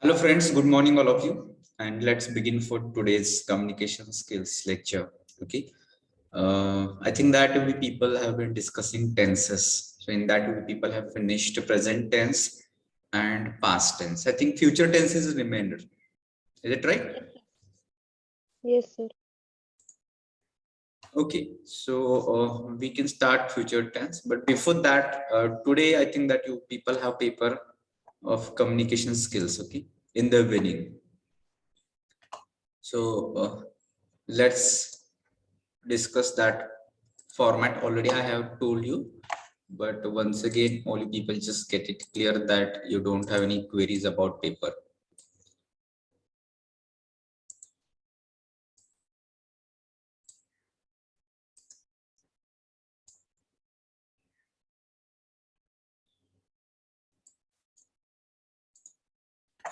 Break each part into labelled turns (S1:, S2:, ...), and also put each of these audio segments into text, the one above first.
S1: Hello friends, good morning all of you, and let's begin for today's communication skills lecture. Okay, I think that we people have been discussing tenses. So in that we people have finished present tense and past tense. I think future tense is remainder. Is it right?
S2: Yes, sir.
S1: Okay, so we can start future tense. But before that, today I think that you people have paper of communication skills. Okay, in the beginning. So let's discuss that format. Already I have told you, but once again all you people just get it clear that you don't have any queries about paper.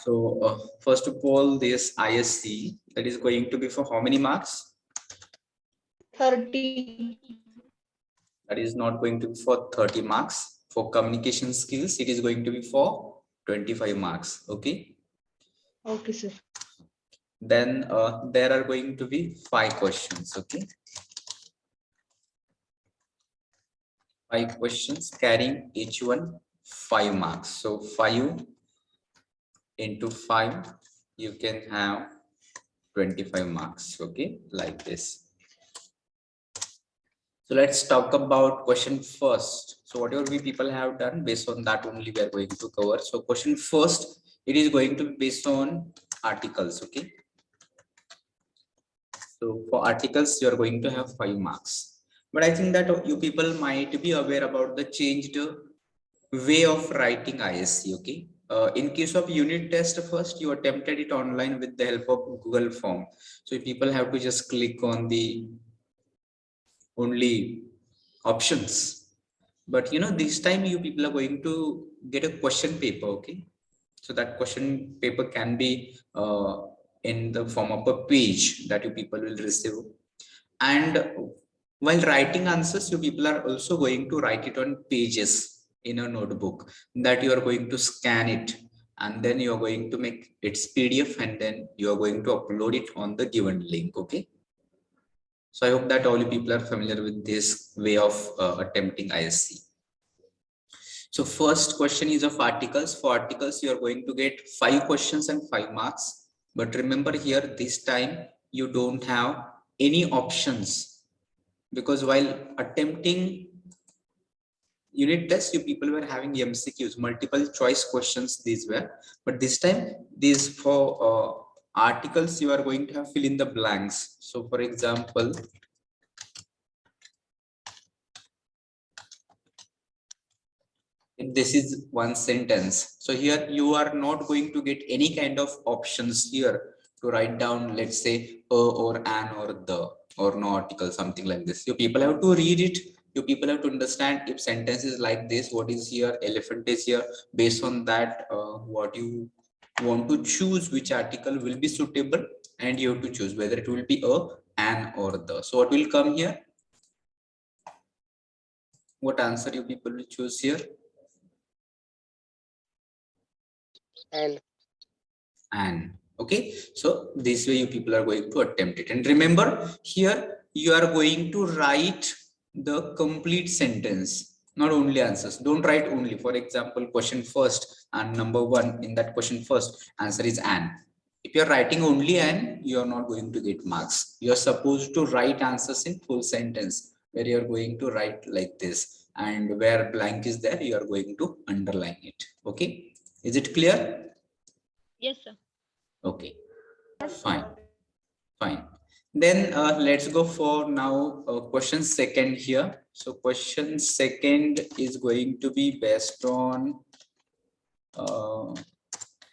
S1: So first of all, this ISE, that is going to be for how many marks?
S2: 30.
S1: That is not going to be for 30 marks. For communication skills, it is going to be for 25 marks. Okay.
S2: Okay, sir.
S1: Then there are going to be 5 questions. Okay. 5 questions carrying each one 5 marks. So 5 into 5, you can have 25 marks. Okay, like this. So let's talk about question first. So whatever we people have done, based on that only we are going to cover. So question first, it is going to be based on articles. Okay, so for articles you are going to have 5 marks, but I think that you people might be aware about the changed way of writing ISC. Okay, in case of unit test, first you attempted it online with the help of Google form. So people have to just click on the only options, but this time you people are going to get a question paper. Okay, so that question paper can be in the form of a page that you people will receive, and while writing answers, you people are also going to write it on pages in a notebook that you are going to scan it, and then you are going to make its PDF, and then you are going to upload it on the given link. Okay, so I hope that all you people are familiar with this way of attempting ISC. So first question is of articles. For articles, you are going to get 5 questions and 5 marks. But remember here, this time you don't have any options, because while attempting unit test, you people were having MCQs, multiple choice questions these were, but this time these for articles you are going to have fill in the blanks. So for example, if this is one sentence, so here you are not going to get any kind of options here to write down, let's say a or an or the or no article, something like this. You people have to read it. You people have to understand if sentence is like this, what is here, elephant is here. Based on that, what you want to choose, which article will be suitable, and you have to choose whether it will be a, an or the. So what will come here? What answer you people will choose here? And okay, so this way you people are going to attempt it, and remember here you are going to write the complete sentence, not only answers. Don't write only, for example, question first and number 1, in that question first answer is an. If you're writing only an, you are not going to get marks. You are supposed to write answers in full sentence, where you are going to write like this, and where blank is there you are going to underline it. Okay, is it clear?
S2: Yes, sir.
S1: Okay, fine, fine. Then let's go for now question second here. So question second is going to be based on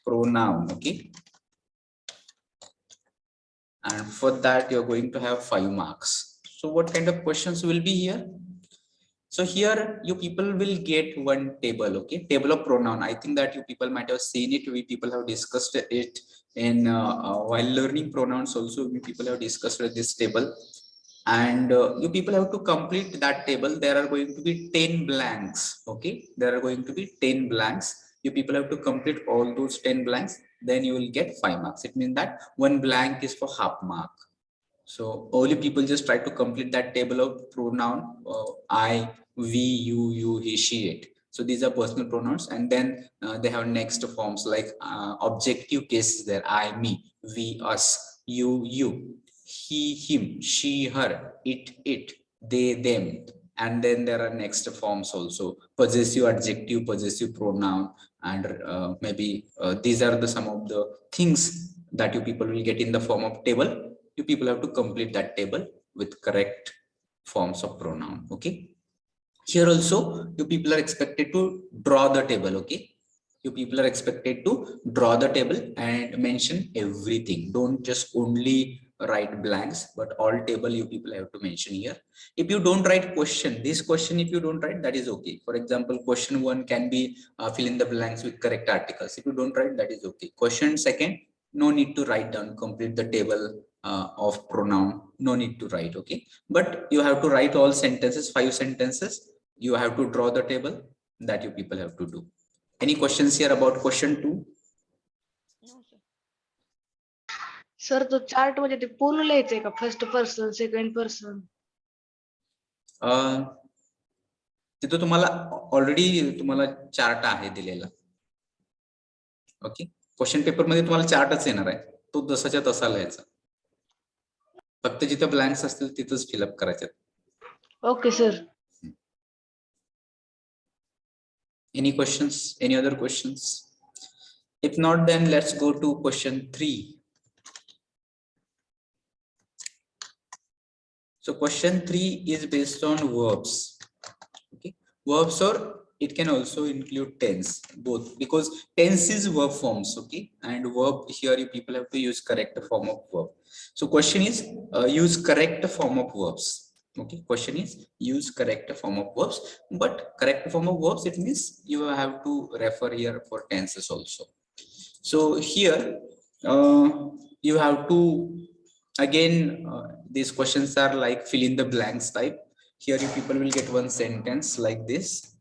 S1: pronoun. Okay, and for that you're going to have 5 marks. So what kind of questions will be here? So here you people will get one table. Okay, table of pronoun. I think that you people might have seen it. We people have discussed it in while learning pronouns also. We people have discussed this table, and you people have to complete that table. There are going to be 10 blanks. Okay, there are going to be 10 blanks. You people have to complete all those 10 blanks. then you will get 5 marks. It means that one blank is for half mark. So only people just try to complete that table of pronoun I, we, you, he, she, it. So these are personal pronouns, and then they have next forms like objective cases there: I, me, we, us, you, he, him, she, her, it, they, them. And then there are next forms also: possessive adjective, possessive pronoun, and maybe these are the some of the things that you people will get in the form of table. You people have to complete that table with correct forms of pronoun. Okay, here also you people are expected to draw the table. Okay, you people are expected to draw the table and mention everything. Don't just only write blanks, but all table you people have to mention here. If you don't write question, this question if you don't write, that is okay. For example, question 1 can be fill in the blanks with correct articles. If you don't write, that is okay. Question second, no need to write down, complete the table of pronoun, no need to write. Okay, but you have to write all sentences, 5 sentences. You have to draw the table, that you people have to do. Any questions here about question 2?
S2: No, sir.
S3: Sir तो chart मध्ये ते पूर्ण लिहायचंय का first person second person
S1: तिथं तुम्हाला already तुम्हाला chart आहे दिलेला. ओके, क्वेश्चन पेपर मध्ये तुम्हाला चार्टच येणार आहे, तो जसाच्या तसा लिहायचा. फक्त जिथं ब्लँक्स असतील तिथंच फिलअप करायचे.
S3: Okay sir.
S1: Any questions? Any other questions? If not, then let's go to question 3. So question 3 is based on verbs. Okay, verbs, or it can also include tense, both, because tense is verb forms. Okay, and verb here you people have to use correct form of verb. So question is use correct form of verbs. Okay, question is use correct form of verbs, but correct form of verbs, it means you have to refer here for tenses also. So here you have to again these questions are like fill in the blanks type. Here you people will get one sentence like this.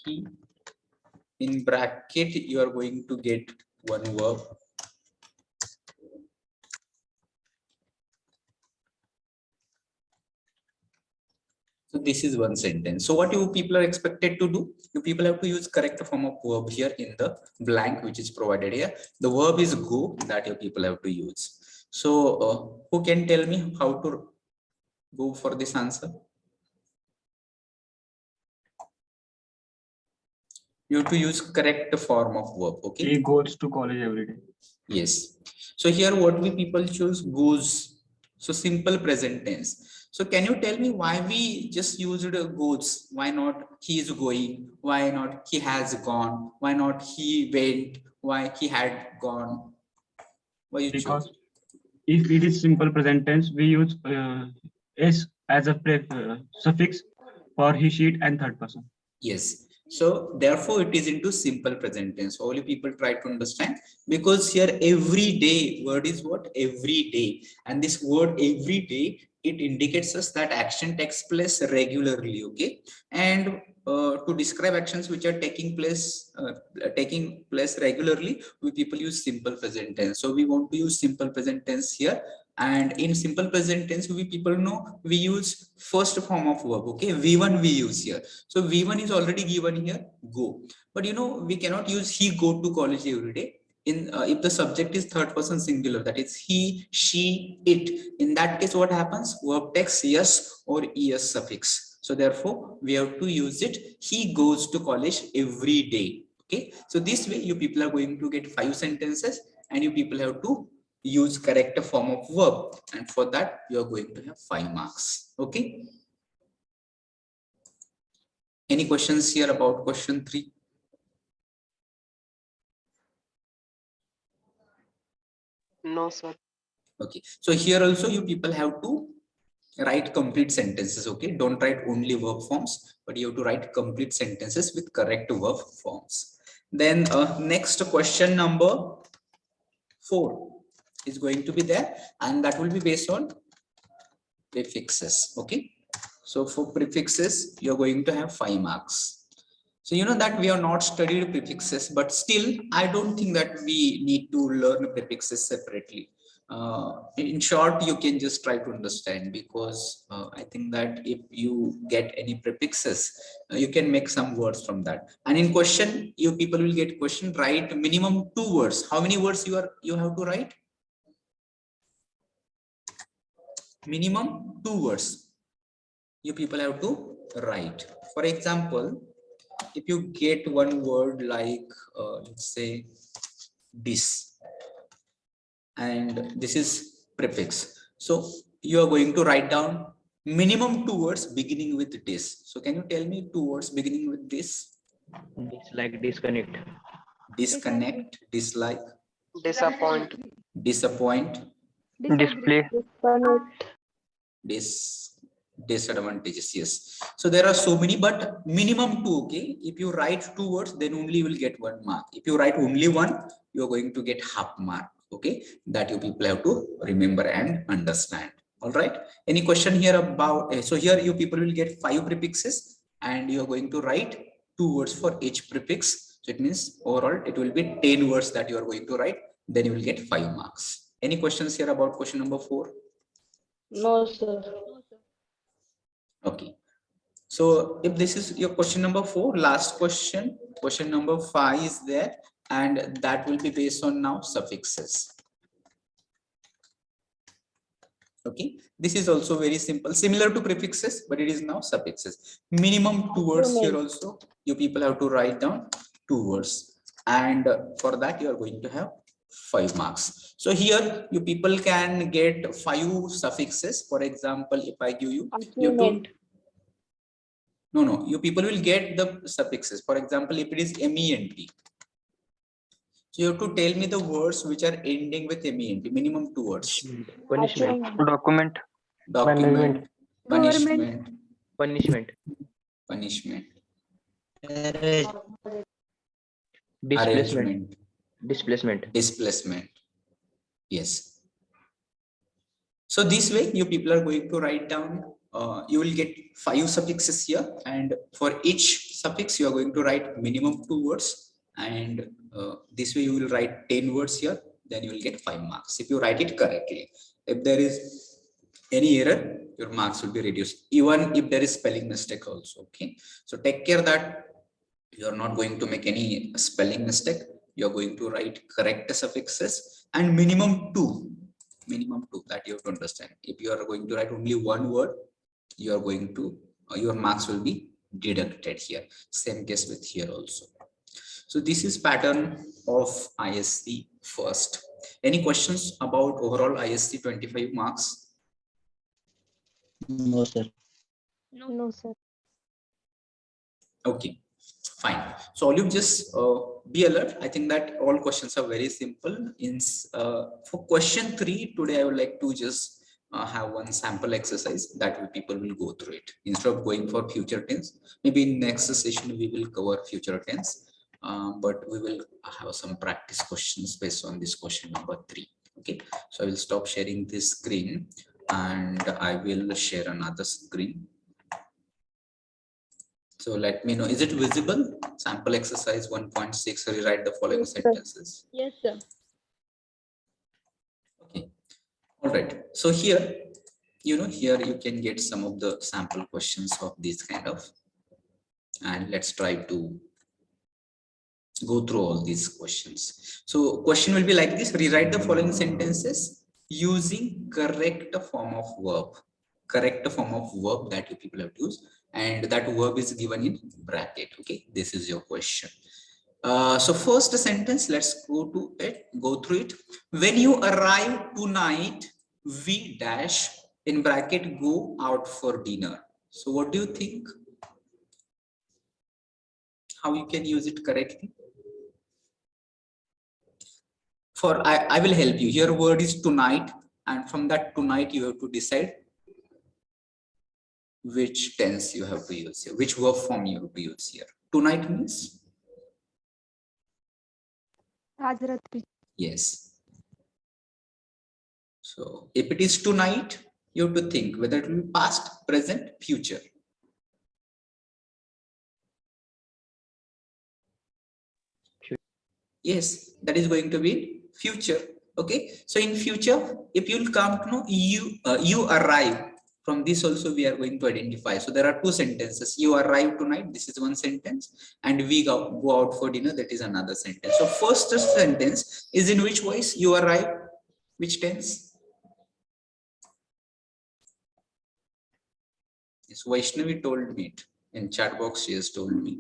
S1: He, in bracket you are going to get one verb. So this is one sentence. So what you people are expected to do, you people have to use correct form of verb here in the blank which is provided here. The verb is go, that you people have to use. So who can tell me how to go for this answer? You have to use correct form of verb. Okay,
S4: he goes to college every day.
S1: Yes. So here what we people choose goes. So simple present tense. So can you tell me why we just used goes? Why not he is going? Why not he has gone? Why not he went? Why he had gone? Why you
S4: Because
S1: choose?
S4: if it is simple present tense, we use s as a suffix for he, she, and third person.
S1: Yes. So therefore it is into simple present tense. Only people try to understand, because here every day word is what? Every day. And this word every day, it indicates us that action takes place regularly. Okay. And to describe actions which are taking place regularly, we people use simple present tense. So we want to use simple present tense here. And in simple present tense, we people know we use first form of verb. Okay, v1 we use here. So v1 is already given here, go. But you know, we cannot use he go to college every day. In if the subject is third person singular, that is he, she, it. In that case, what happens? Verb takes yes or es suffix. So therefore, we have to use it. He goes to college every day. Okay. So this way, you people are going to get 5 sentences, and you people have to use correct form of verb, and for that you are going to have 5 marks. Okay. Any questions here about question 3?
S5: No, sir.
S1: Okay, so here also you people have to write complete sentences. Okay, don't write only verb forms, but you have to write complete sentences with correct verb forms. Then next question number 4 is going to be there, and that will be based on prefixes. Okay, So for prefixes, you're going to have 5 marks. So you know that we have not studied prefixes, but still, I don't think that we need to learn prefixes separately. In short, you can just try to understand, because I think that if you get any prefixes, you can make some words from that. And in question, you people will get question, write minimum 2 words. How many words you have to write? Minimum 2 words. You people have to write. For example, if you get one word like let's say this, and this is prefix, so you are going to write down minimum 2 words beginning with this. So can you tell me 2 words beginning with this?
S6: Dislike, disconnect.
S1: Disconnect, dislike,
S5: Disappoint.
S1: disappoint,
S6: Display.
S1: disadvantages. Yes, so there are so many, but minimum 2. Okay, if you write 2 words, then only you will get 1 mark. If you write only 1, you are going to get half mark. Okay, that you people have to remember and understand. All right, any question here about so here you people will get 5 prefixes, and you are going to write 2 words for each prefix. So it means overall it will be 10 words that you are going to write, then you will get 5 marks. Any questions here about question number 4?
S3: No, sir.
S1: Okay, so if this is your question number 4, last question, question number 5 is there, and that will be based on now suffixes. Okay, this is also very simple, similar to prefixes, but it is now suffixes. Minimum 2 words here also. You people have to write down 2 words, and for that you are going to have 5 marks. So here you people can get 5 suffixes. For example, if I give you
S3: Achievement.
S1: no, you people will get the suffixes. For example, if it is MENT, so you have to tell me the words which are ending with MENT, minimum 2 words.
S6: Punishment.
S2: Document.
S1: Document, punishment,
S6: Punishment.
S1: punishment,
S6: Displacement.
S1: arrangement,
S6: Displacement.
S1: displacement. Yes. So this way you people are going to write down, you will get 5 suffixes here, and for each suffix you are going to write minimum 2 words, and this way you will write 10 words here, then you will get 5 marks if you write it correctly. If there is any error, your marks will be reduced, even if there is spelling mistake also. Okay, so take care that you are not going to make any spelling mistake. You are going to write correct suffixes, and minimum 2 that you have to understand. If you are going to write only 1 word, you are going to your marks will be deducted here. Same case with here also. So this is pattern of ISE first. Any questions about overall ISE 25 marks?
S7: No, sir.
S2: No, sir.
S1: Okay, fine. So all you just be alert. I think that all questions are very simple. For question 3 today, I would like to just have one sample exercise that people will go through it instead of going for future tense. Maybe in next session we will cover future tense, but we will have some practice questions based on this question number 3. Okay, so I will stop sharing this screen and I will share another screen. So let me know, is it visible? Sample exercise 1.6, rewrite the following sentences.
S2: Yes, sir.
S1: Okay, all right. So here, here you can get some of the sample questions of this kind of, and let's try to go through all these questions. So question will be like this: rewrite the following sentences using correct form of verb. Correct form of verb that you people have to use, and that verb is given in bracket. Okay, this is your question. So first sentence, let's go through it. When you arrive tonight, we dash in bracket go out for dinner. So what do you think? How you can use it correctly? For I will help you. Your word is tonight, and from that tonight you have to decide which tense you have to use here, which verb form you have to use here. Tonight means? Yes. So if it is tonight, You have to think whether it will be past, present, future. Yes, that is going to be future. Okay, so in future, if you will come to know you arrive, from this also we are going to identify. So there are two sentences. You arrive tonight, this is one sentence, and we go out for dinner, that is another sentence. So first sentence is in which voice? You arrive, which tense? Yes, Vaishnavi told me it in chat box. She has told me.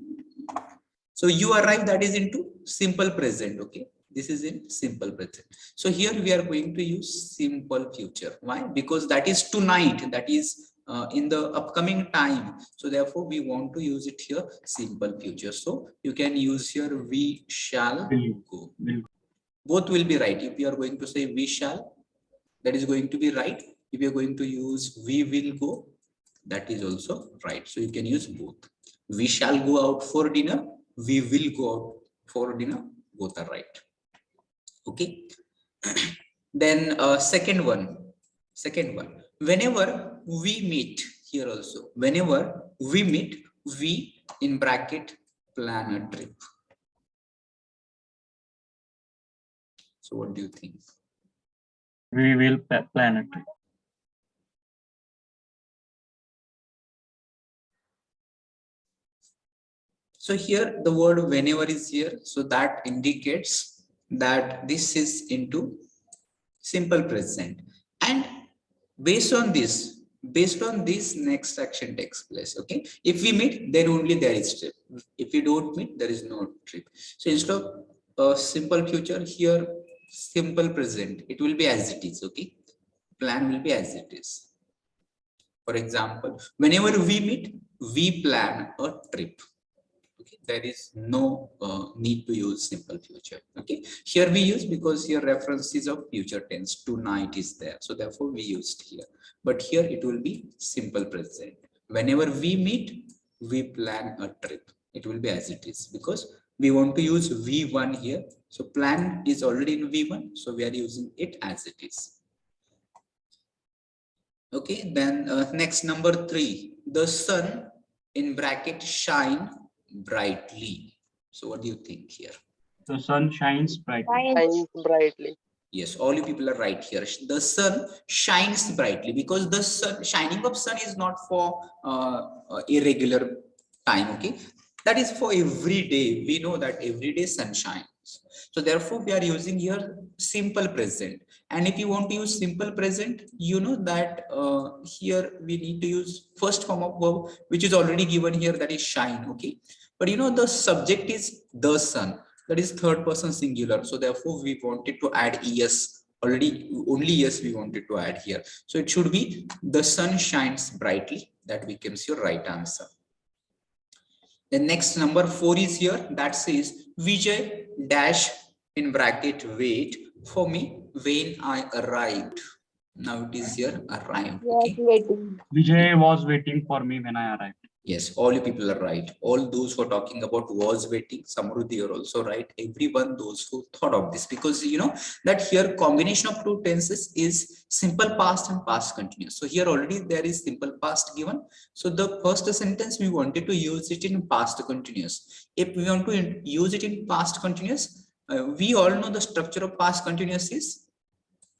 S1: So you arrive, that is into simple present. Okay, this is in simple present. So here we are going to use simple future. Why? Because that is tonight, that is in the upcoming time. So therefore we want to use it here simple future. So you can use here we shall go. Both will be right. If you are going to say we shall, that is going to be right. If you are going to use we will go, that is also right. So you can use both. We shall go out for dinner, we will go out for dinner, both are right. Okay. Then second one, whenever we meet, here also, whenever we meet, we in bracket plan a trip. So what do you think?
S4: We will plan a trip.
S1: So here the word whenever is here, so that indicates that this is into simple present, and based on this next action takes place. Okay, if we meet, then only there is trip. If we don't meet, there is no trip. So instead of simple future, here simple present, it will be as it is. Okay, plan will be as it is. For example, whenever we meet, we plan a trip. Okay, there is no need to use simple future. Okay, here we use because here references of future tense, tonight is there, so therefore we used here. But here it will be simple present. Whenever we meet, we plan a trip. It will be as it is because we want to use v1 here. So plan is already in v1, so we are using it as it is. Okay, then next number 3, the sun in bracket shine brightly. So what do you think here?
S4: The sun shines brightly.
S5: Shines brightly.
S1: Yes, all you people are right here. The sun shines brightly because the sun, shining of sun is not for irregular time. Okay, that is for every day. We know that every day sun shines. So therefore we are using here simple present. And if you want to use simple present, you know that here we need to use first form of verb, which is already given here, that is shine. Okay, but you know the subject is the sun, that is third person singular. So therefore we wanted to add es. Already only yes we wanted to add here. So it should be the sun shines brightly. That becomes your right answer. The next number 4 is here, that says Vijay dash in bracket wait for me when I arrived. Now it is here arrived. Okay.
S4: Vijay was waiting for me when I arrived.
S1: Yes, all you people are right. All those who are talking about was waiting, Samruddhi are also right. Everyone, those who thought of this, because you know that here combination of two tenses is simple past and past continuous. So here already there is simple past given. So the first sentence we wanted to use it in past continuous. If we want to use it in past continuous, we all know the structure of past continuous is,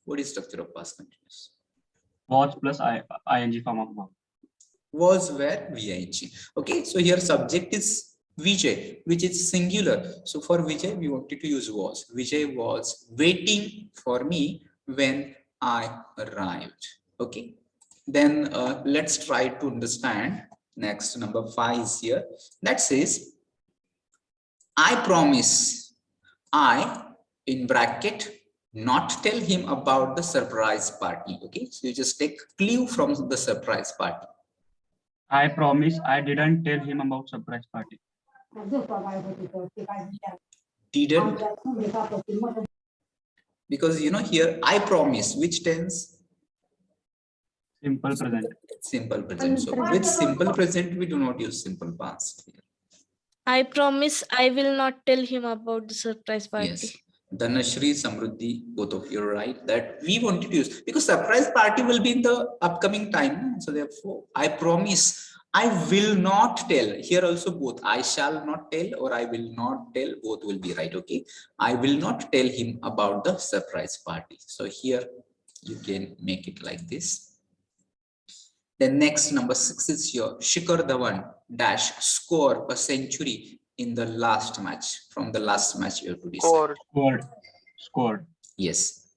S1: what is structure of past continuous?
S4: Was plus ing form of verb.
S1: Was where VIG. Okay, so here subject is Vijay, which is singular. So for Vijay, we wanted to use was. Vijay was waiting for me when I arrived. Okay, then let's try to understand. Next, number 5 is here. That says, I promise I in bracket not tell him about the surprise party. Okay, so you just take clue from the surprise party.
S4: I promise I didn't tell him about surprise party.
S1: Didn't, because you know here I promise, which tense?
S4: Simple present.
S1: Simple present. So with simple present we do not use simple past here.
S2: I promise I will not tell him about the surprise party.
S1: Yes, Dhanashri, Samruddhi, both of you are right that we wanted to use because surprise party will be in the upcoming time. So therefore, I promise I will not tell. Here also both I shall not tell or I will not tell. Both will be right. Okay, I will not tell him about the surprise party. So here you can make it like this. Then next number 6 is your Shikhar Dhawan dash score a century in the last match. From the last match you have to decide.
S5: Scored.
S4: Scored.
S1: Yes,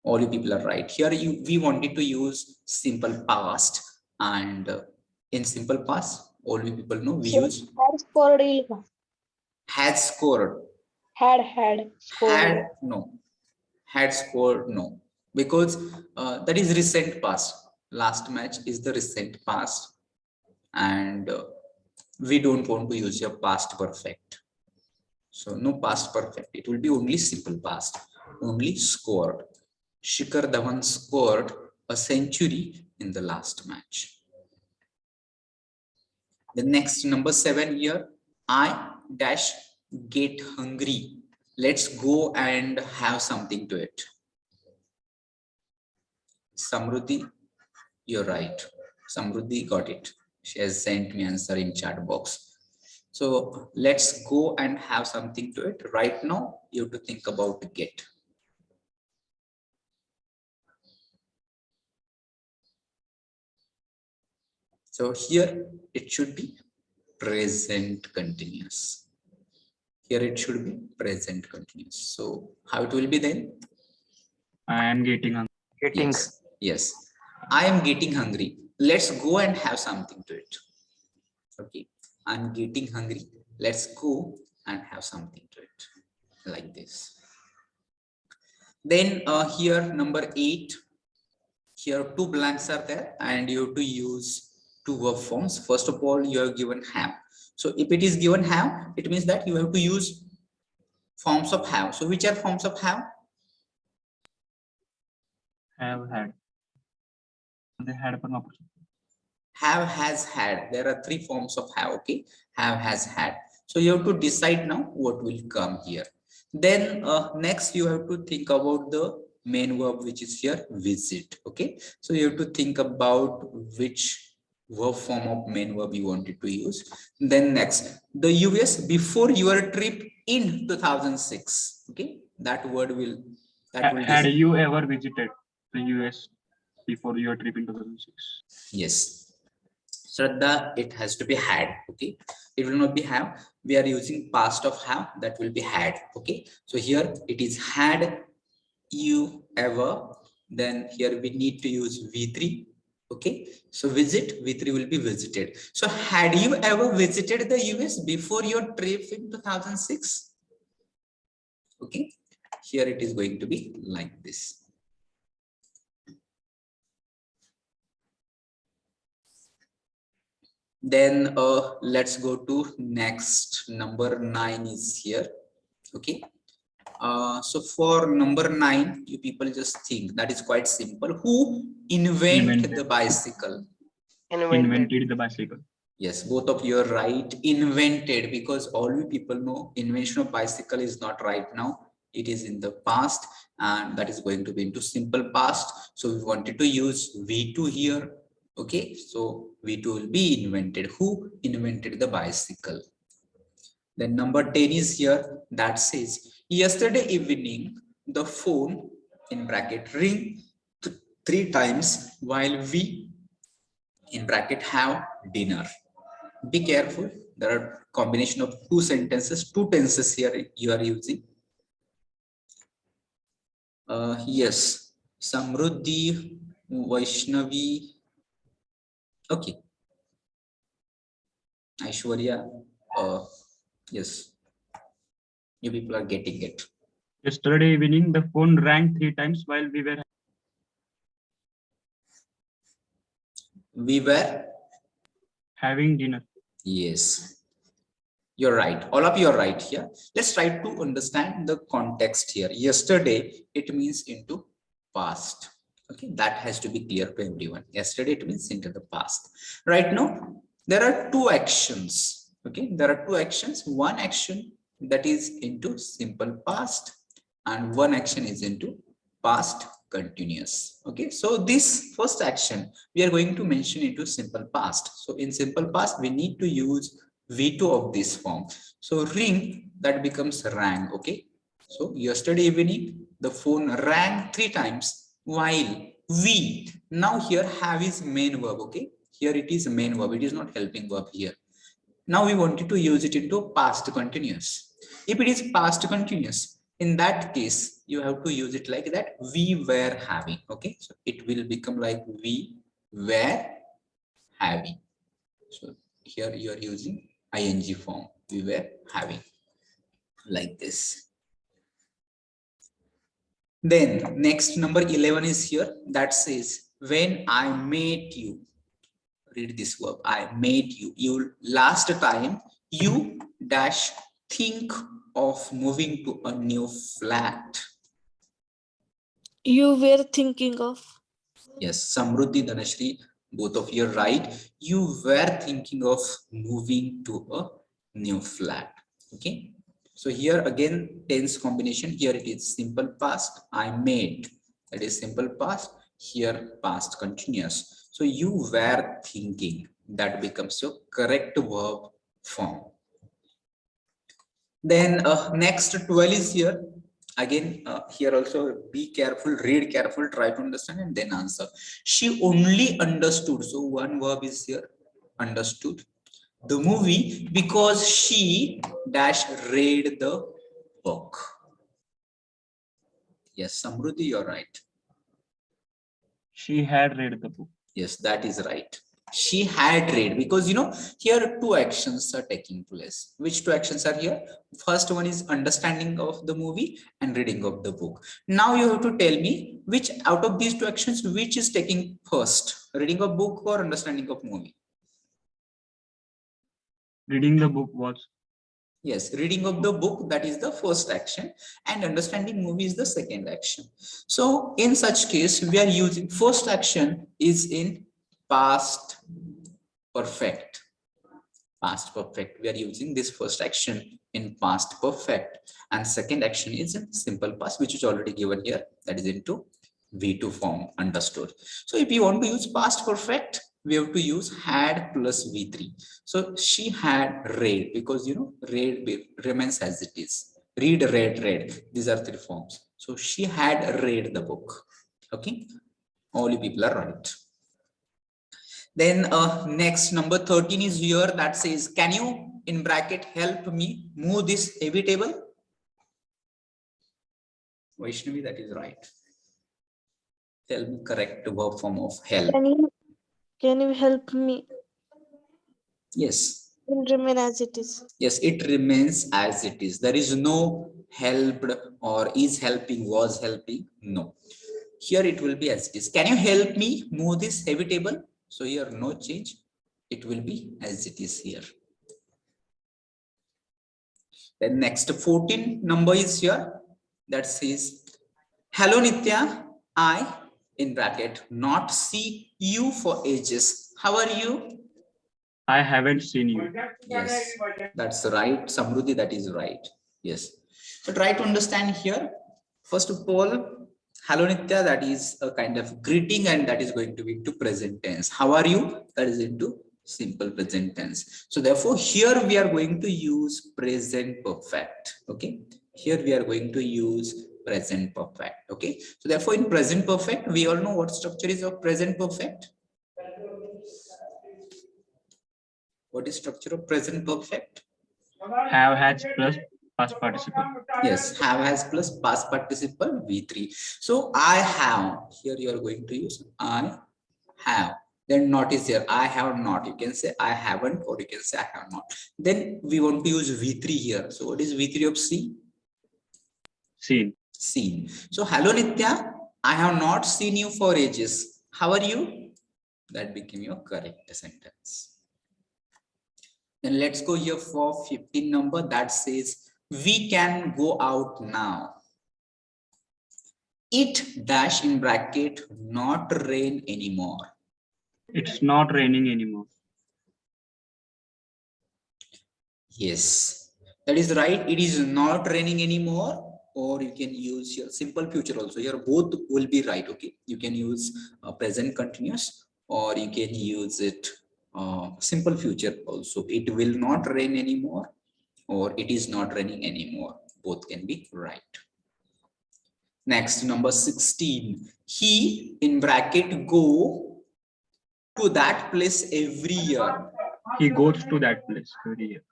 S1: all you people are right. Here we wanted to use simple past, and in simple past, all you people know we use
S2: had scored येईल का?
S1: has scored.
S2: Had scored.
S1: Had no, had scored no, because that is recent past. Last match is the recent past, and we don't want to use your past perfect. So no past perfect. It will be only simple past. Only scored. Shikhar Dhawan scored a century in the last match. The next number 7 here, I dash get hungry. Let's go and have something to it. Samruddhi, you're right. Samruddhi got it. She has sent me answer in chat box. So let's go and have something to it. Right now, you have to think about get. So here it should be present continuous. Here it should be present continuous. So how it will be then?
S4: I am getting hungry.
S6: Getting.
S1: Yes, yes. I am getting hungry. Let's go and have something to it. Okay, I'm getting hungry. Let's go and have something to it. Like this. Then here number 8. Here 2 blanks are there and you have to use 2 verb forms. First of all, you are given have. So if it is given have, it means that you have to use forms of have. So which are forms of have?
S4: Have had. They had पण वापरू शकतो.
S1: Have, has, had. There are 3 forms of have. Okay, have, has, had. So you have to decide now what will come here. Then next you have to think about the main verb, which is here visit. Okay, so you have to think about which verb form of main verb you wanted to use. Then next, the US before your trip in 2006. Okay, that word will
S4: Had you ever visited the US before your trip in 2006?
S1: Yes. Shraddha, it has to be had. Okay, it will not be have. We are using past of have, that will be had. Okay, so here it is had you ever. Then here we need to use V3. Okay, so visit, V3 will be visited. So had you ever visited the US before your trip in 2006? Okay, here it is going to be like this. Then let's go to next. Number 9 is here. Okay, so for number 9, you people just think that is quite simple. Who invented the bicycle?
S4: Invented the bicycle.
S1: Yes, both of you are right. Invented, because all you people know invention of bicycle is not right now. It is in the past, and that is going to be into simple past. So we wanted to use V2 here. Okay, so V2 will be invented. Who invented the bicycle? Then number 10 is here, that says yesterday evening the phone in bracket ring 3 times while we in bracket have dinner. Be careful, there are combination of 2 sentences, 2 tenses here you are using. Yes, Samruddhi, Vaishnavi. Okay, Aishwarya, yes, you people are getting it.
S4: Yesterday evening, the phone rang 3 times while we were having dinner.
S1: Yes, you're right. All of you are right here. Let's try to understand the context here. Yesterday, it means into past. Okay, that has to be clear to everyone. Yesterday, it means into the past. Right now, there are 2 actions. Okay, there are 2 actions. One action that is into simple past, and one action is into past continuous. Okay, so this first action we are going to mention into simple past. So in simple past we need to use V2 of this form. So ring, that becomes rang. Okay, so yesterday evening the phone rang 3 times, while we, now here have is main verb. Okay, here it is main verb, it is not helping verb here. Now we wanted to use it into past continuous. If it is past continuous, in that case you have to use it like that, we were having. Okay, so it will become like we were having. So here you are using ing form, we were having, like this. Then next number 11 is here, that says when I met you. Read this verb, I made you. You last time you dash think of moving to a new flat.
S7: You were thinking of.
S1: Yes, Samruddhi, Dhanashri, both of you are right. You were thinking of moving to a new flat. Okay, so here again tense combination. Here it is simple past, I made, that is simple past. Here past continuous. So you were thinking, that becomes your correct verb form. Then next 12 is here. Again, here also be careful, read careful, try to understand and then answer. She only understood. So one verb is here, understood the movie because she dash read the book. Yes, Samruddhi, you're right.
S4: She had read the book.
S1: Yes, that is right. She had read, because here two actions are taking place. Which two actions are here? First one is understanding of the movie and reading of the book. Now you have to tell me which out of these two actions which is taking first, reading of book or understanding of movie?
S4: Reading the book was.
S1: Yes, reading of the book, that is the first action, and understanding movie is the second action. So in such case we are using first action is in past perfect. Past perfect, we are using this first action in past perfect, and second action is in simple past, which is already given here, that is into V2 form, understood. So if you want to use past perfect, we have to use had plus V3. So she had read, because read remains as it is. Read, read, these are three forms. So she had read the book. Okay, all you people are right. Then next number 13 is here, that says can you in bracket help me move this heavy table? Vaishnavi, that is right. Tell me correct verb form of help.
S7: Can you help me?
S1: Yes.
S7: It will remain as it is.
S1: Yes, it remains as it is. There is no helped or is helping, was helping. No. Here it will be as it is. Can you help me move this heavy table? So here no change. It will be as it is here. Then next 14 number is here, that says hello Nitya, I in bracket not see you for ages. How are you?
S4: I haven't seen you.
S1: Yes, that's right. Samruddhi, that is right. Yes. So try to understand here. First of all, hello Nitya, that is a kind of greeting and that is going to be into present tense. How are you? That is into simple present tense. So therefore here we are going to use present perfect. Okay. Here we are going to use present perfect. Okay. So therefore in present perfect, we all know what structure is of present perfect. What is structure of present perfect?
S4: Have, has plus past participle.
S1: Yes, have, has plus past participle V3. So I have, here you are going to use I have. Then not is here, I have not. You can say I haven't, or you can say I have not. Then we want to use V3 here. So what is V3 of C?
S4: Seen.
S1: Seen. So hello Nitya, I have not seen you for ages. How are you? That became your correct sentence. Then let's go here for 15 number, that says we can go out now. It dash in bracket not rain anymore.
S4: It's not raining anymore.
S1: Yes, that is right. It is not raining anymore. or you can use your simple future also. Here both will be right. Okay, you can use present continuous, or you can use it simple future also. It will not rain anymore, or it is not raining anymore. Both can be right. Next, number 16. He in bracket go to that place every year.
S4: He goes to that place every year.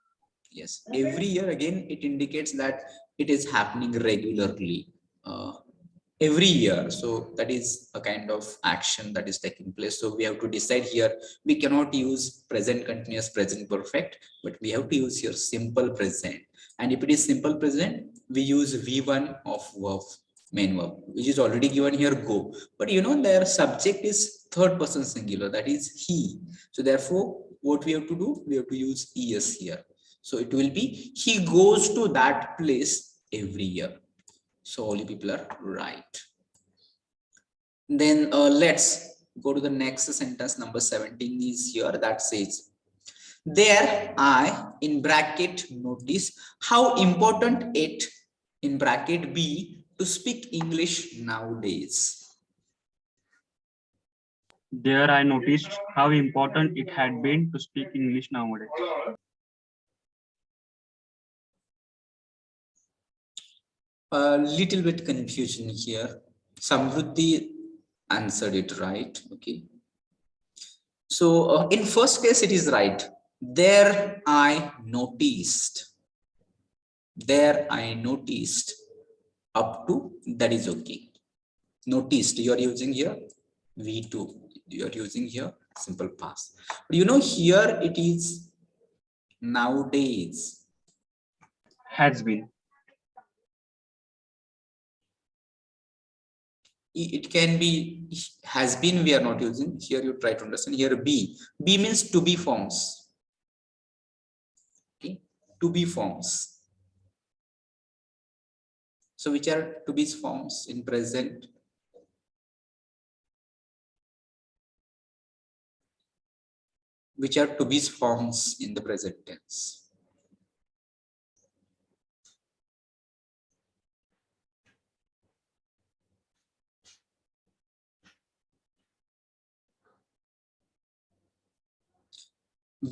S1: Yes, every year, again it indicates that it is happening regularly, every year. So that is a kind of action that is taking place. So we have to decide here. We cannot use present continuous, present perfect, but we have to use here simple present. And if it is simple present, we use V1 of verb, main verb, which is already given here, go. But you know, their subject is third person singular, that is he. So therefore, what we have to do, we have to use es here. So it will be, he goes to that place every year. So all you people are right. Then let's go to the next sentence. Number 17 is here, that says, there I in bracket notice how important it in bracket be to speak English nowadays.
S4: There I noticed how important it had been to speak English nowadays.
S1: A little bit confusion here. Samruddhi answered it right. Okay. So in first case, it is right. There I noticed. There I noticed. Up to, that is okay. Noticed, you are using here V2. You are using here simple past. But you know, here it is nowadays.
S4: Has been.
S1: It can be has been, we are not using here. You try to understand here. B means to be forms. Okay, to be forms. So which are to be forms in present? Which are to be forms in the present tense?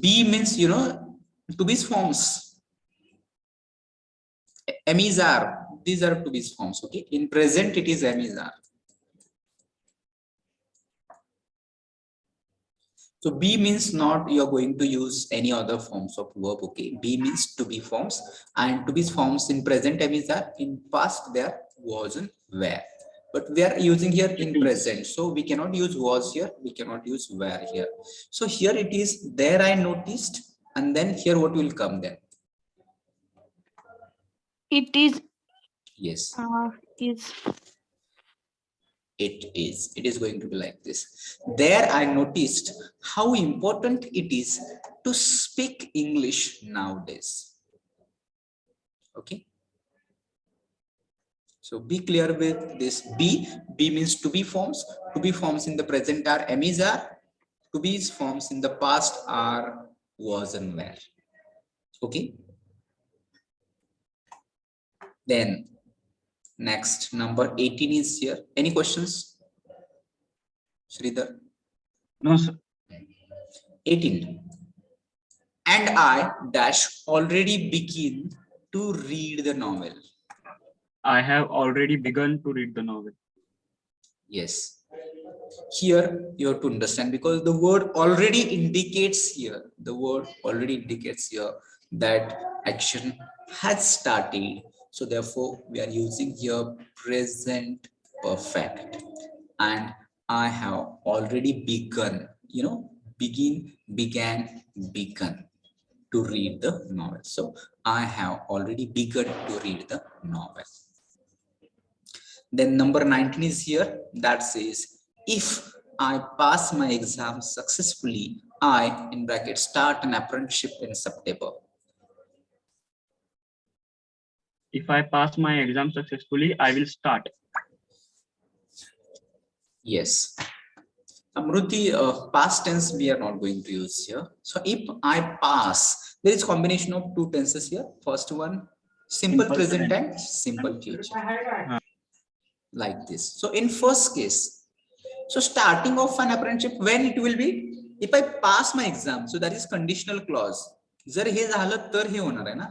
S1: B means, you know, to be forms. Emmys are, these are to be forms. Okay, in present it is emmys are. So B means not, you are going to use any other forms of verb. Okay, B means to be forms, and to be forms in present emmys are, in past there was and were. But we are using here in present, so we cannot use was here, we cannot use were here. So here it is, there I noticed, and then here what will come then?
S2: It is.
S1: Yes,
S2: Is.
S1: it is going to be like this. There I noticed how important it is to speak English nowadays. Okay, so be clear with this. B means to be forms. To be forms in the present are emmys are. To be forms in the past are was and were. Okay, then next, number 18 is here. Any questions, Sridhar?
S4: No, sir.
S1: 18. And I dash already begin to read the novel.
S4: I have already begun to read the novel.
S1: Yes. Here you have to understand, because the word already indicates here, the word already indicates here that action has started. So therefore we are using here present perfect. And I have already begun, you know, begin, began, begun to read the novel. So I have already begun to read the novel. Then number 19 is here, that says, if I pass my exam successfully, I in bracket start an apprenticeship in September.
S4: If I pass my exam successfully, I will start.
S1: Yes. Amruti, past tense we are not going to use here. So if I pass, there is combination of two tenses here. First one, Simple
S4: Simple
S1: present
S4: present.
S1: and simple future. Like this. So in first case, so starting of an apprenticeship, when it will be? If I pass my exam, so that is conditional clause. जर हे झालं तर हे होणार आहे ना.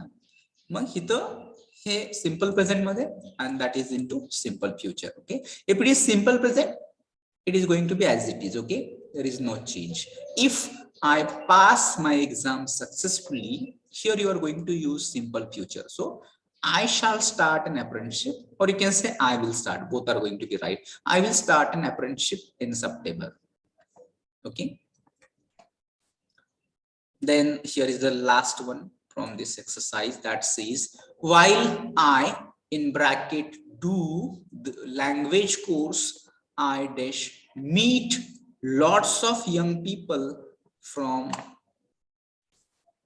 S1: मग इथं हे simple present मध्ये and that is into simple future. Okay. If it is simple present, it is going to be as it is. Okay. There is no change. If I pass my exam successfully, here you are going to use simple future. So I shall start an apprenticeship, or you can say I will start. Both are going to be right. I will start an apprenticeship in September. Okay. Then here is the last one from this exercise that says, while I in bracket do the language course, I dash meet lots of young people from,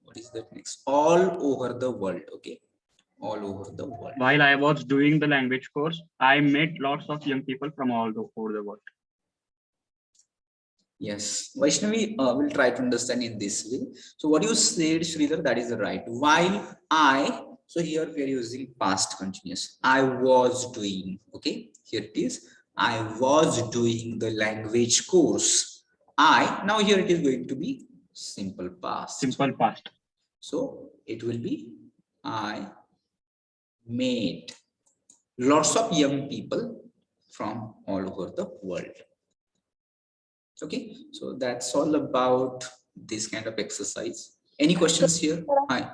S1: what is that next, all over the world. Okay, all over the world.
S4: While I was doing the language course, I met lots of young people from all over the world.
S1: Yes, Vaishnavi will try to understand in this way. So what you said, Sridhar, that is right. While I, so here we are using past continuous. I was doing, okay, here it is. I was doing the language course. Now here it is going to be simple past.
S4: Simple past.
S1: So it will be I made lots of young people from all over the world. Okay, so that's all about this kind of exercise. Any questions here? Hi.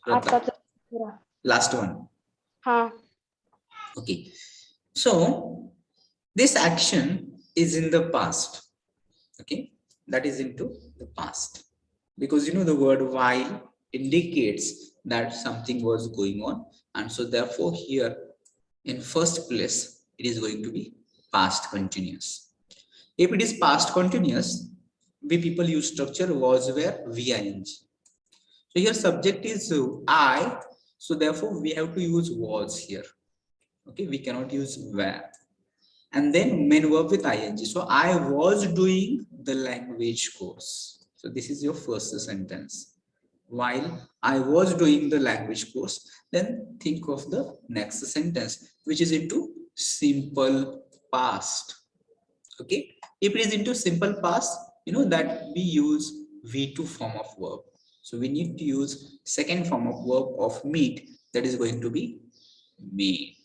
S1: Shraddha. Last one. Okay, so this action is in the past. Okay, that is into the past, because you know the word while indicates that something was going on, and so therefore here in first place it is going to be past continuous. If it is past continuous, we people use structure was where VING. So here subject is I, so therefore we have to use was here. Okay, we cannot use where. And then main verb with ing. So I was doing the language course. So this is your first sentence. While I was doing the language course, then think of the next sentence, which is into simple past. Okay, if it is into simple past, you know that we use V2 form of verb. So we need to use second form of verb of meet, that is going to be made.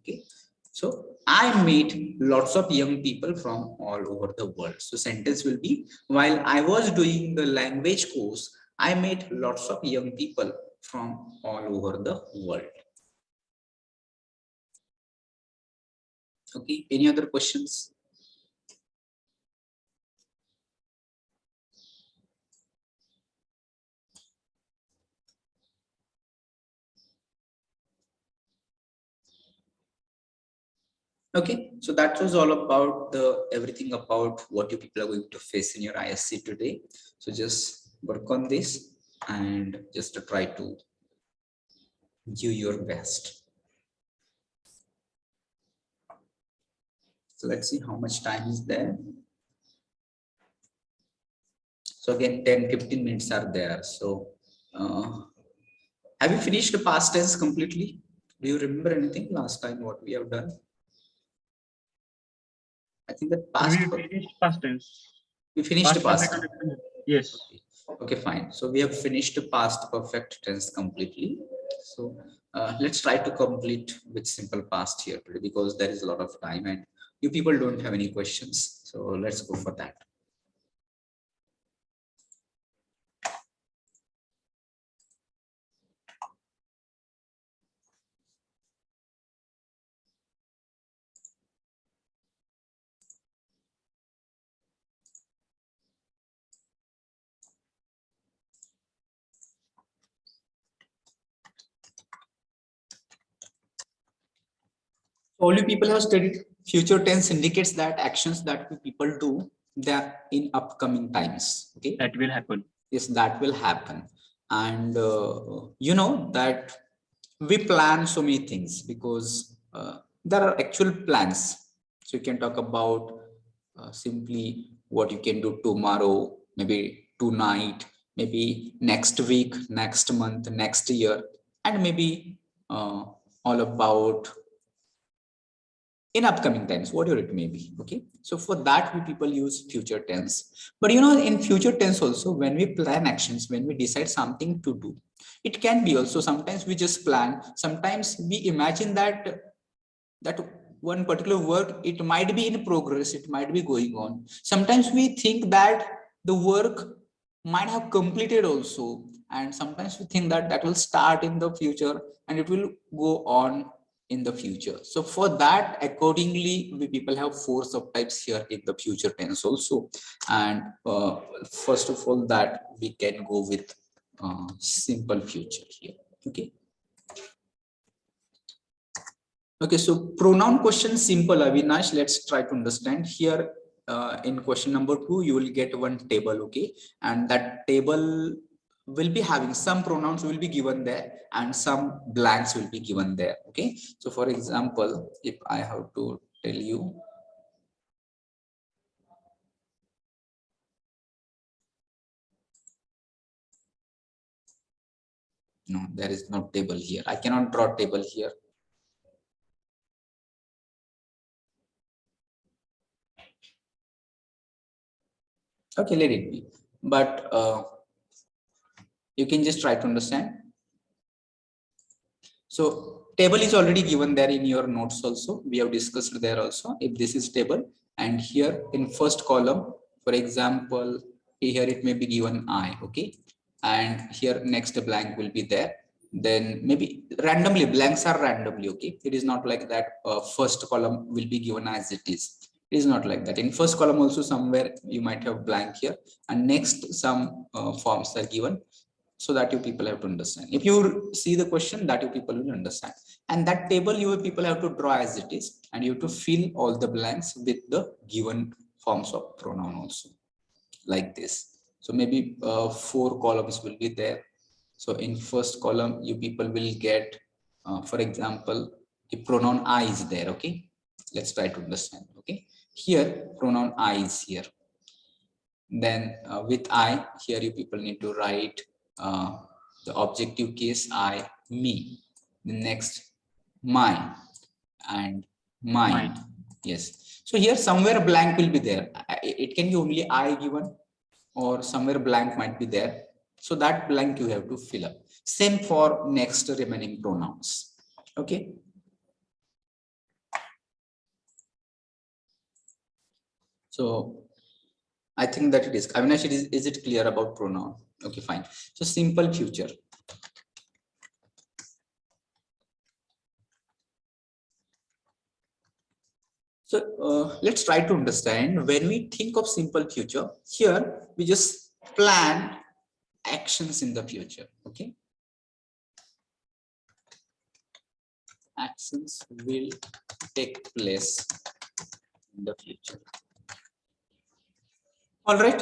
S1: Okay, so I meet lots of young people from all over the world. So sentence will be, while I was doing the language course, I met lots of young people from all over the world. Okay, any other questions? Okay, so that was all about everything about what you people are going to face in your ISC today. So just work on this and just to try to give your best. So let's see how much time is there. So again, 10-15 minutes are there. So have you finished the past tense completely? Do you remember anything last time what we have done? I think that past.
S4: We finished past tense.
S1: We finished the past.
S4: Yes.
S1: Okay, fine. So we have finished the past perfect tense completely. So let's try to complete with simple past here today, because there is a lot of time and you people don't have any questions. So let's go for that. All you people have studied future tense indicates that actions that people do, they are in upcoming times. Okay,
S4: that will happen.
S1: Yes, that will happen. And you know that we plan so many things because there are actual plans. So you can talk about simply what you can do tomorrow, maybe tonight, maybe next week, next month, next year, and maybe all about in upcoming times, whatever it may be. Okay, so for that we people use future tense. But in future tense also, when we plan actions, when we decide something to do, it can be also sometimes we just plan, sometimes we imagine that one particular work, it might be in progress, it might be going on. Sometimes we think that the work might have completed also, and sometimes we think that that will start in the future and it will go on in the future. So for that, accordingly, we people have four subtypes here in the future tense also. And first of all, that we can go with simple future here. Okay. Okay, so pronoun question simple, Avinash. Let's try to understand here. In question number 2, you will get one table, okay, and that table will be having some pronouns will be given there and some blanks will be given there. Okay, so for example, if I have to tell you, no, there is no table here. I cannot draw table here. Okay, let it be. But you can just try to understand. So table is already given there in your notes also. We have discussed there also. If this is table, and here in first column, for example, here it may be given I, okay, and here next blank will be there. Then maybe randomly, blanks are randomly, okay. It is not like that first column will be given as it is. It is not like that. In first column also somewhere you might have blank here, and next some forms are given, so that you people have to understand. If you see the question, that you people will understand, and that table you people have to draw as it is, and you have to fill all the blanks with the given forms of pronoun also, like this. So maybe 4 columns will be there. So in first column you people will get for example, the pronoun I is there. Okay, let's try to understand. Okay, here pronoun I is here. Then with I, here you people need to write the objective case I, me. The next, my, and mine. Yes. So here somewhere blank will be there. It can be only I given, or somewhere blank might be there. So that blank you have to fill up. Same for next remaining pronouns. Okay. So I think that it is. Avinash, is it clear about pronoun? Okay, fine. So simple future. So let's try to understand, when we think of simple future, here we just plan actions in the future. Okay. Actions will take place in the future. All right.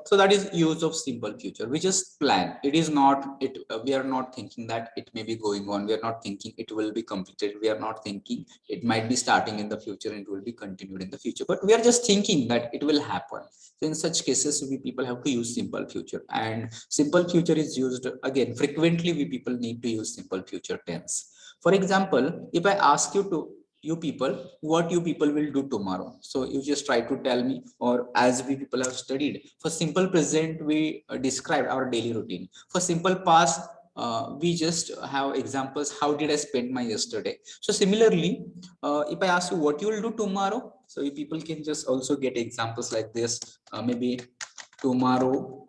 S1: So that is use of simple future. We just plan. It is not it. We are not thinking that it may be going on. We are not thinking it will be completed. We are not thinking it might be starting in the future and it will be continued in the future. But we are just thinking that it will happen. So in such cases, we people have to use simple future. And simple future is used again frequently. We people need to use simple future tense. For example, if I ask you people what you people will do tomorrow, so you just try to tell me, or as we people have studied, for simple present we describe our daily routine. For simple past, we just have examples, how did I spend my yesterday. So similarly, if I ask you what you will do tomorrow, so you people can just also get examples like this. Maybe tomorrow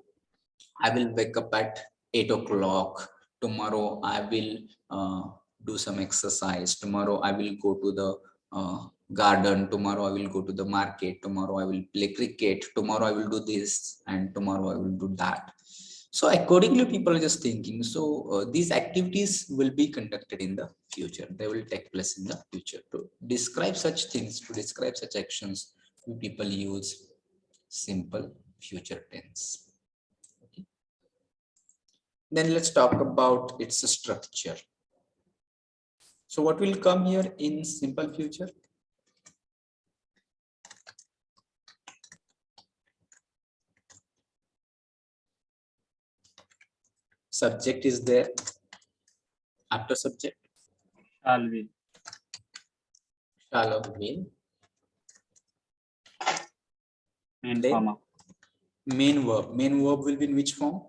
S1: I will wake up at 8 o'clock. Tomorrow I will do some exercise. Tomorrow I will go to the garden. Tomorrow I will go to the market. Tomorrow I will play cricket. Tomorrow I will do this, and tomorrow I will do that. So accordingly, people are just thinking. So these activities will be conducted in the future. They will take place in the future. To describe such things, to describe such actions, people use simple future tense. Then let's talk about its structure. So what will come here in simple future? Subject is there, After subject,
S4: Shall we?
S1: shall or will.
S4: Main
S1: Then
S4: form of.
S1: main verb. Main verb will be in which form?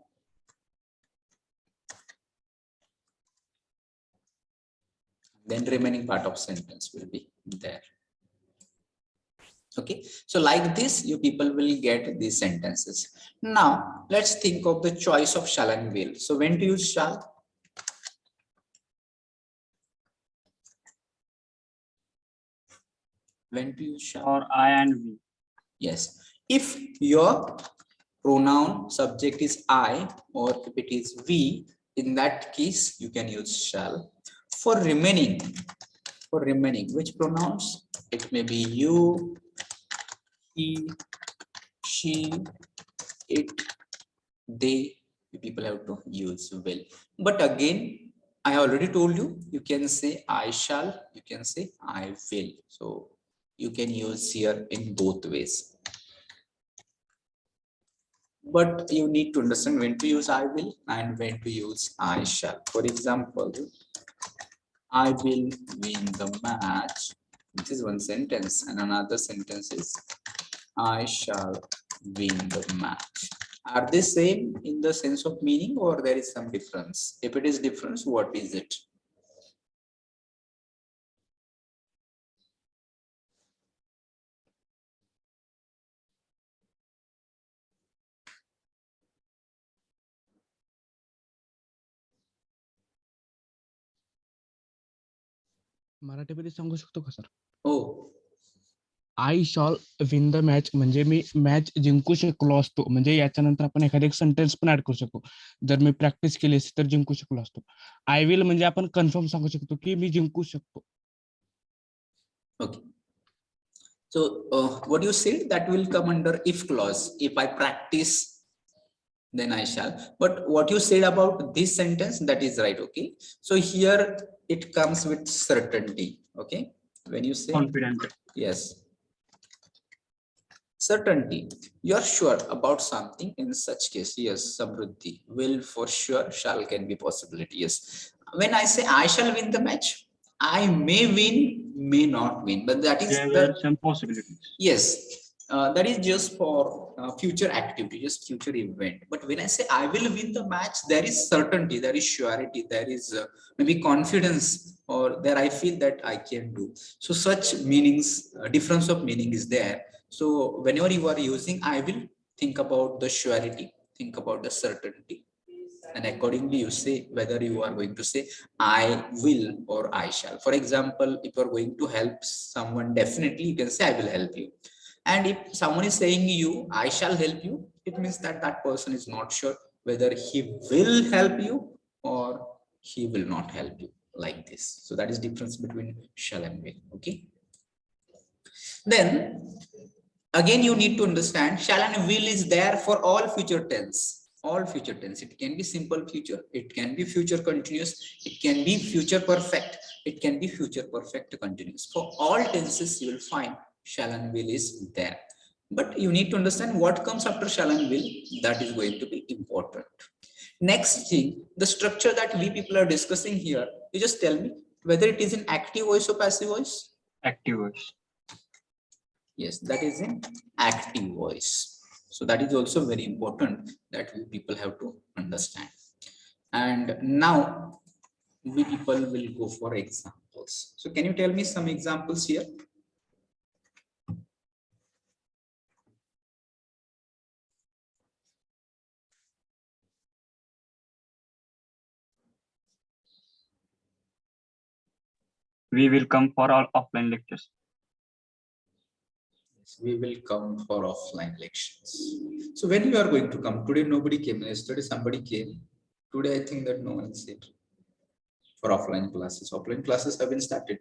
S1: Then remaining part of sentence will be there. Okay, so like this, you people will get these sentences. Now, let's think of the choice of shall and will. So when to use shall? When to use shall?
S4: Or I and we.
S1: Yes. If your pronoun subject is I or if it is we, in that case, you can use shall. For remaining, which pronouns? It may be you, he, she, it, they, you people have to use will. But again, I already told you, you can say I shall, you can say I will. So you can use here in both ways. But you need to understand when to use I will and when to use I shall. For example, I will win the match. This is one sentence, and another sentence is I shall win the match. Are they same in the sense of meaning, or there is some difference? If it is difference, what is it?
S8: मराठीमध्ये सांगू शकतो का sir?
S1: Oh,
S8: I shall win the match म्हणजे मी match जिंकू शकलो असतो. म्हणजे याच्यानंतर आपण एखादा एक सेंटेन्स पण ऍड करू शकतो. जर मी प्रॅक्टिस केली असती तर जिंकू शकलो असतो. आय विल म्हणजे आपण कन्फर्म सांगू शकतो की मी जिंकू शकतो.
S1: okay. So what you said, that will come under if clause. If I practice, then I shall. But what you said about this sentence, that is right. Okay. So here it comes with certainty. Okay. When you say
S4: Confident.
S1: yes, certainty, you are sure about something. In such case, yes, Samruddhi, will for sure, shall can be possibility. Yes. When I say I shall win the match, I may win, may not win, but that is
S4: There
S1: the
S4: were some possibilities.
S1: yes. That is just for future activity, just future event. But when I say I will win the match, there is certainty, there is surety, there is maybe confidence, or there I feel that I can do. So such meanings, difference of meaning is there. So whenever you are using I will, think about the surety, think about the certainty. And accordingly, you say whether you are going to say I will or I shall. For example, if you are going to help someone, definitely you can say I will help you. And if someone is saying you, I shall help you, it means that that person is not sure whether he will help you or he will not help you, like this. So that is difference between shall and will. Okay. Then again, you need to understand shall and will is there for all future tense. All future tense. It can be simple future, it can be future continuous, it can be future perfect, it can be future perfect continuous. For all tenses, you will find shall and will is there. But you need to understand what comes after shall and will. That is going to be important. Next thing, the structure that we people are discussing here, you just tell me whether it is in active voice or passive voice.
S4: Active voice.
S1: Yes, that is in active voice. So that is also very important that we people have to understand. And now we people will go for examples. So can you tell me some examples here?
S4: We will come for all offline lectures.
S1: We will come for offline lectures. So when you are going to come? Today nobody came. Yesterday somebody came. Today I think that no one is here for offline classes. Offline classes have been started.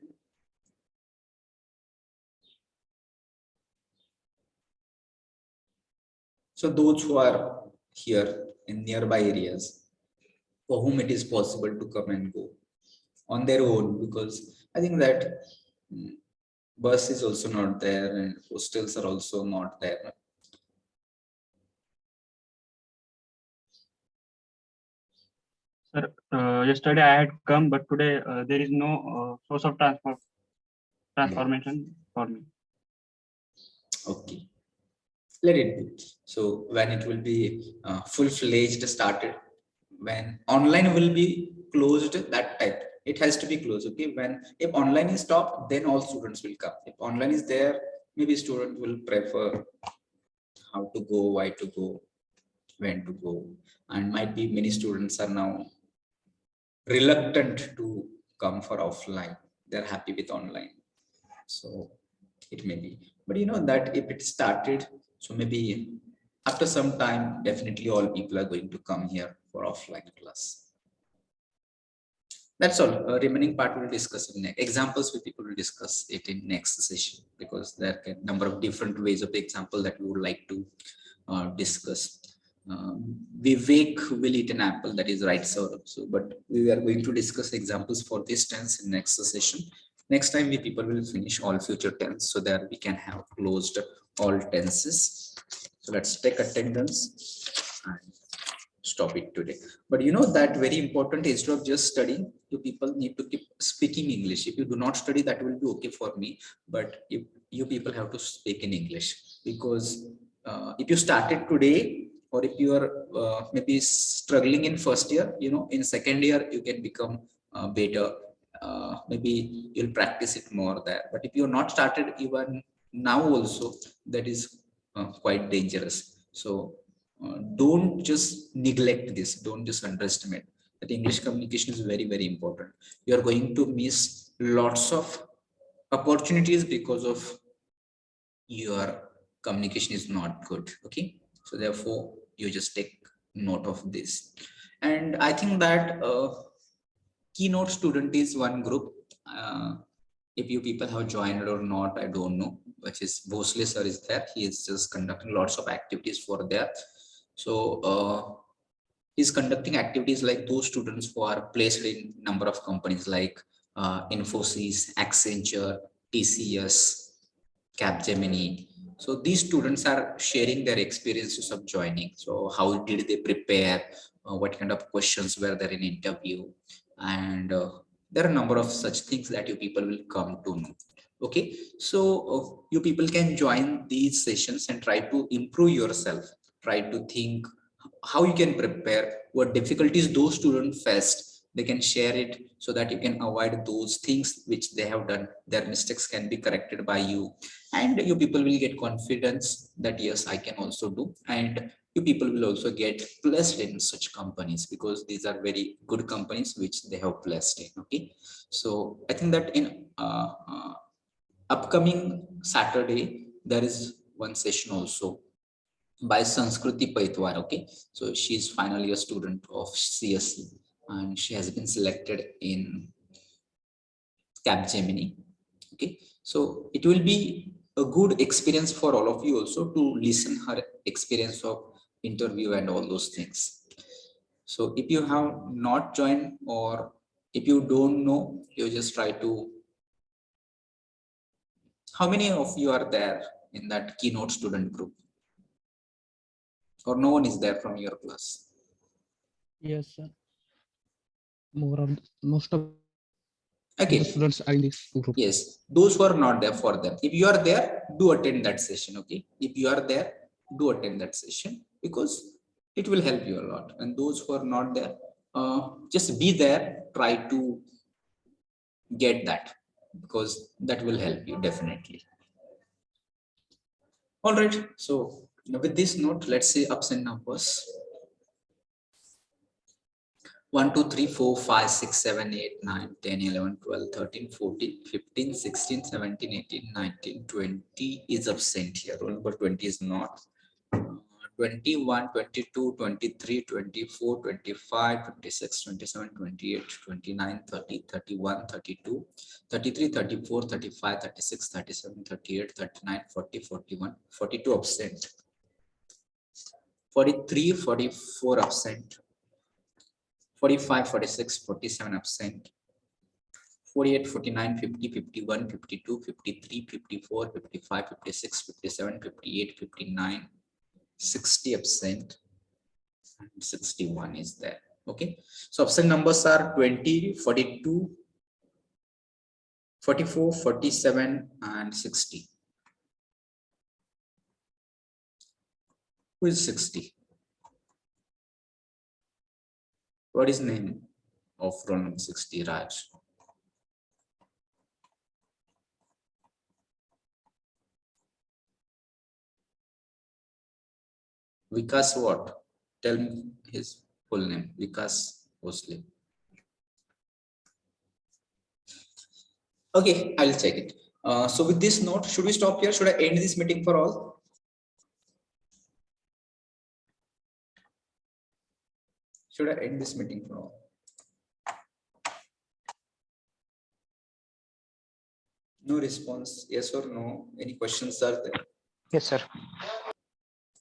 S1: So those who are here in nearby areas, for whom it is possible to come and go on their own, because I think that bus is also not there and hostels are also not there.
S4: Sir, yesterday I had come, but today there is no source of transformation for me.
S1: Okay, let it be. So when it will be full-fledged started, when online will be closed, that type, it has to be closed. Okay, when if online is stopped, then all students will come. If online is there, maybe student will prefer how to go, why to go, when to go, and might be many students are now reluctant to come for offline. They're happy with online. So it may be, but that if it started, so maybe after some time, definitely all people are going to come here for offline class. That's all. Remaining part we'll discuss in next. Examples we people will discuss it in next session, because there are a number of different ways of example that we would like to discuss. Vivek will eat an apple, that is right, sir. So, but we are going to discuss examples for this tense in next session. Next time we people will finish all future tense, so that we can have closed all tenses. So let's take attendance and stop it today. But that very important, instead of just studying, you people need to keep speaking English. If you do not study, that will be okay for me, but if you people have to speak in English, because if you started today, or if you are maybe struggling in first year, in second year you can become better. Maybe you'll practice it more there, but if you're not started even now also, that is quite dangerous. So don't just neglect this, don't just underestimate that English communication is very, very important. You are going to miss lots of opportunities because of your communication is not good. Okay, so therefore you just take note of this. And I think that keynote student is one group. If you people have joined or not, I don't know, which is Bhosle sir is there. He is just conducting lots of activities for there. So he's conducting activities like those students who are placed in number of companies like Infosys, Accenture, TCS, Capgemini. So these students are sharing their experiences of joining. So how did they prepare? What kind of questions were there in interview? And there are a number of such things that you people will come to know. Okay, so you people can join these sessions and try to improve yourself. Try to think how you can prepare, what difficulties those students faced. They can share it so that you can avoid those things which they have done. Their mistakes can be corrected by you, and you people will get confidence that yes, I can also do. And you people will also get placed in such companies, because these are very good companies which they have placed in. Okay, so I think that in upcoming Saturday there is one session also by Sanskriti Paitwar. Okay, so she's finally a student of CSE and she has been selected in Capgemini. Okay, so it will be a good experience for all of you also to listen her experience of interview and all those things. So if you have not joined, or if you don't know, you just try to. How many of you are there in that keynote student group? Or no one is there from your class?
S8: Yes, sir. Most of the
S1: Okay,
S8: students are in this group.
S1: yes, those who are not there, for them, if you are there, do attend that session. Okay, if you are there, do attend that session, because it will help you a lot. And those who are not there, just be there, try to get that, because that will help you definitely. All right, so with this note, let's say ups and numbers. 1, 2, 3, 4, 5, 6, 7, 8, 9, 10, 11, 12, 13, 14, 15, 16, 17, 18, 19, 20 is absent here. Roll number 20 is not. 21, 22, 23, 24, 25, 26, 27, 28, 29, 30, 31, 32, 33, 34, 35, 36, 37, 38, 39, 40, 41, 42 absent. 43, 44 absent. 45, 46, 47 absent. 48, 49, 50, 51, 52, 53, 54, 55, 56, 57, 58, 59, 60 absent, and 61 is there. Okay, so option numbers are 20, 42, 44, 47, and 60. Who is 60? What is name of roll number 60, Raj? Vikas what? Tell me his full name. Vikas Osle. Okay, I'll check it. So with this note, should we stop here? Should I end this meeting for all? Should I end this meeting for all? No response. Yes or no? Any questions are there?
S6: Yes, sir.